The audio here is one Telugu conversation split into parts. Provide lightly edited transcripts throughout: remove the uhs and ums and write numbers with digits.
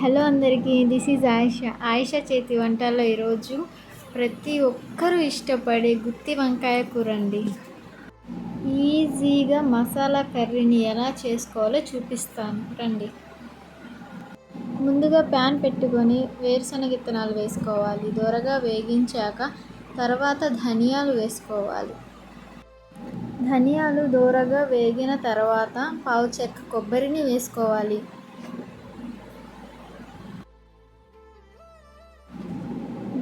హలో అందరికీ, దిస్ ఈజ్ ఆయిషా చేతి వంటల్లో ఈరోజు ప్రతి ఒక్కరూ ఇష్టపడే గుత్తి వంకాయ కూర అండి. ఈజీగా మసాలా కర్రీని ఎలా చేసుకోవాలో చూపిస్తాను రండి. ముందుగా ప్యాన్ పెట్టుకొని వేరుశనగ విత్తనాలు వేసుకోవాలి. దోరగా వేగించాక తర్వాత ధనియాలు వేసుకోవాలి. ధనియాలు దోరగా వేగిన తర్వాత పావు చెక్క కొబ్బరిని వేసుకోవాలి.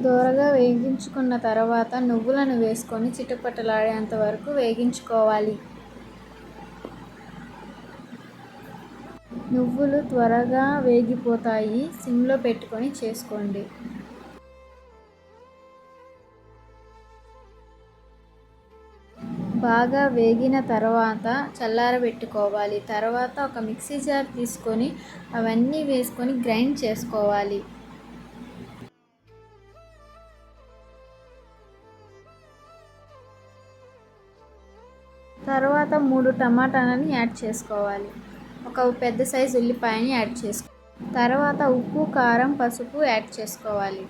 దోరగా వేగించుకున్న తర్వాత నువ్వులను వేసుకొని చిటపటలాడేంత వరకు వేగించుకోవాలి. నువ్వులు త్వరగా వేగిపోతాయి, సిమ్లో పెట్టుకొని చేసుకోండి. బాగా వేగిన తర్వాత చల్లారబెట్టుకోవాలి. తర్వాత ఒక మిక్సీ జార్ తీసుకొని అవన్నీ వేసుకొని గ్రైండ్ చేసుకోవాలి. తర్వాత 3 టమాటాలని యాడ్ చేసుకోవాలి. ఒక పెద్ద సైజు ఉల్లిపాయని యాడ్ చేసుకోవాలి. తర్వాత ఉప్పు, కారం, పసుపు యాడ్ చేసుకోవాలి.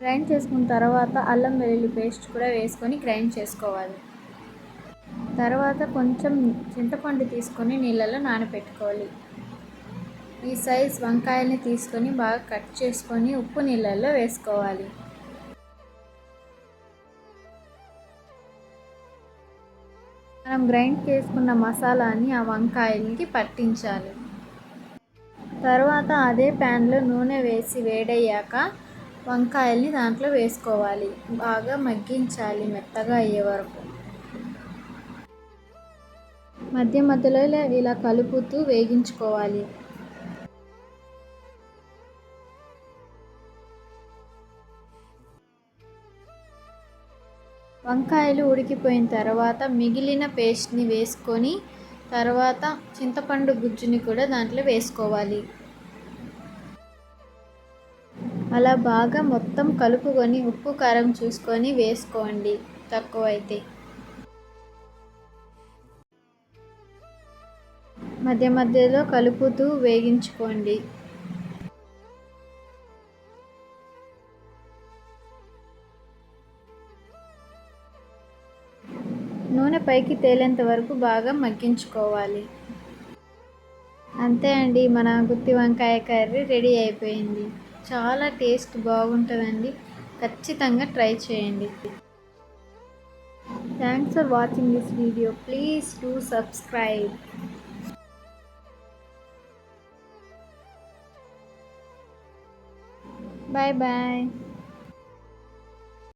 గ్రైండ్ చేసుకున్న తర్వాత అల్లం వెల్లుల్లి పేస్ట్ కూడా వేసుకొని గ్రైండ్ చేసుకోవాలి. తర్వాత కొంచెం చింతపండు తీసుకొని నీళ్ళలో నానబెట్టుకోవాలి. ఈ సైజ్ వంకాయల్ని తీసుకొని బాగా కట్ చేసుకొని ఉప్పు నీళ్ళల్లో వేసుకోవాలి. మనం గ్రైండ్ చేసుకున్న మసాలాని ఆ వంకాయలకి పట్టించాలి. తర్వాత అదే ప్యాన్లో నూనె వేసి వేడయ్యాక వంకాయల్ని దాంట్లో వేసుకోవాలి. బాగా మగ్గించాలి మెత్తగా అయ్యే వరకు. మధ్య మధ్యలో ఇలా కలుపుతూ వేగించుకోవాలి. వంకాయలు ఉడికిపోయిన తర్వాత మిగిలిన పేస్ట్ని వేసుకొని తర్వాత చింతపండు గుజ్జుని కూడా దాంట్లో వేసుకోవాలి. అలా బాగా మొత్తం కలుపుకొని ఉప్పు కారం చూసుకొని వేసుకోండి తక్కువైతే. మధ్య మధ్యలో కలుపుతూ వేగించుకోండి. నూనె పైకి తేలేంత వరకు బాగా మగ్గించుకోవాలి. అంతే అండి, మన గుత్తి వంకాయ కర్రీ రెడీ అయిపోయింది. చాలా టేస్ట్ బాగుంటుందండి. ఖచ్చితంగా ట్రై చేయండి. Thanks for watching this video. Please do subscribe. Bye bye.